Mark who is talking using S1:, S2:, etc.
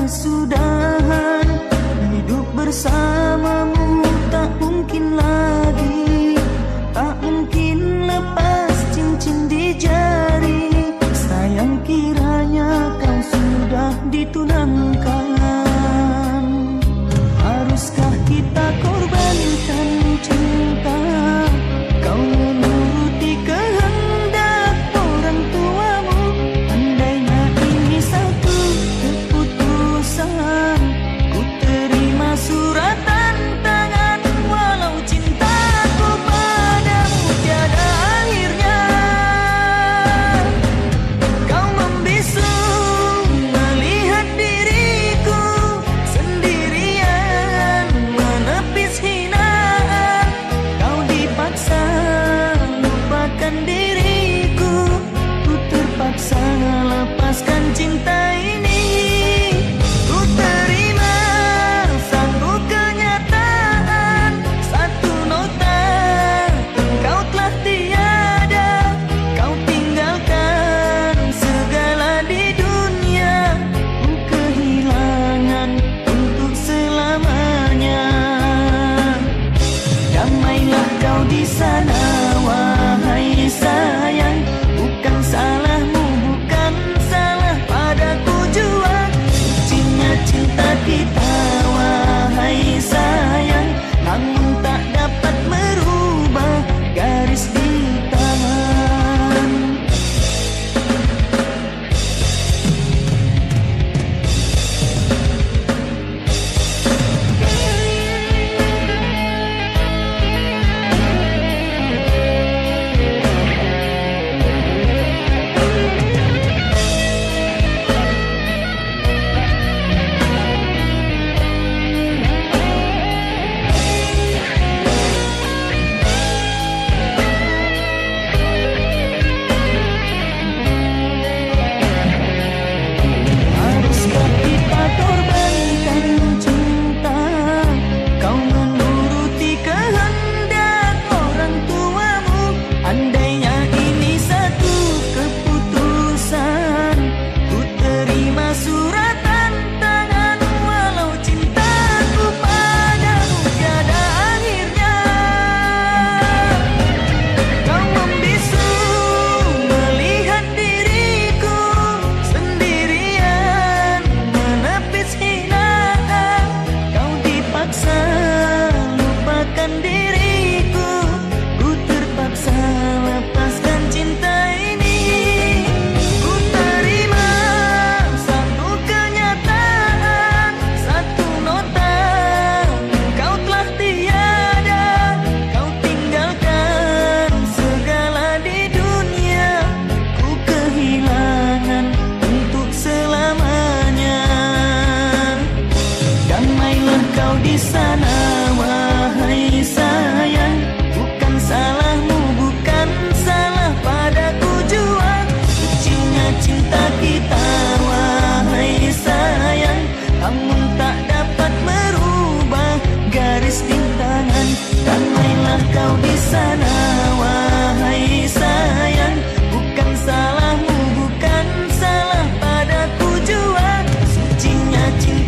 S1: sudahan. Hidup bersamamu tak mungkin lagi, tak mungkin lepas cincin di jari. Sayang kiranya kau sudah ditunangkan. Haruskah kita korbankan cinta? Kau menuruti kehendak orang tuamu. Andainya ini satu keputusan, ku terima suratan tangan. Walau cintaku padamu tiada akhirnya. Kau membisu melihat diriku sendirian menepis hinaan. Kau dipaksa lupakan diriku, ku terpaksa lepaskan cinta ini. Ku terima satu kenyataan, satu nota, kau telah tiada. Kau tinggalkan segala di dunia, ku kehilangan untuk selamanya. Damailah kau di sana wahai sayang, bukan salahmu, bukan salah padaku jua. Sucinya cinta kita wahai sayang, namun tak dapat merubah garis di tangan. Haruskah kita korbankan cinta? Kau menuruti kehendak orang tuamu. Andainya ini satu keputusan, ku terima suratan tangan. Walau cintaku padamu tiada akhirnya. Kau membisu melihat diriku sendirian menepis hinaan. Kau dipaksa lupakan diriku, ku terpaksa lepaskan cinta ini. Ku terima satu kenyataan, satu nota, kau telah tiada. Kau tinggalkan segala di dunia, ku kehilangan untuk selamanya. Damailah kau di sana wahai sayang, bukan salahmu, bukan salah padaku jua. Sucinya cinta kita wahai sayang, namun tak dapat merubah garis di tangan. Damailah kau di sana wahai sayang, bukan salahmu, bukan salah padaku jua. Sucinya cinta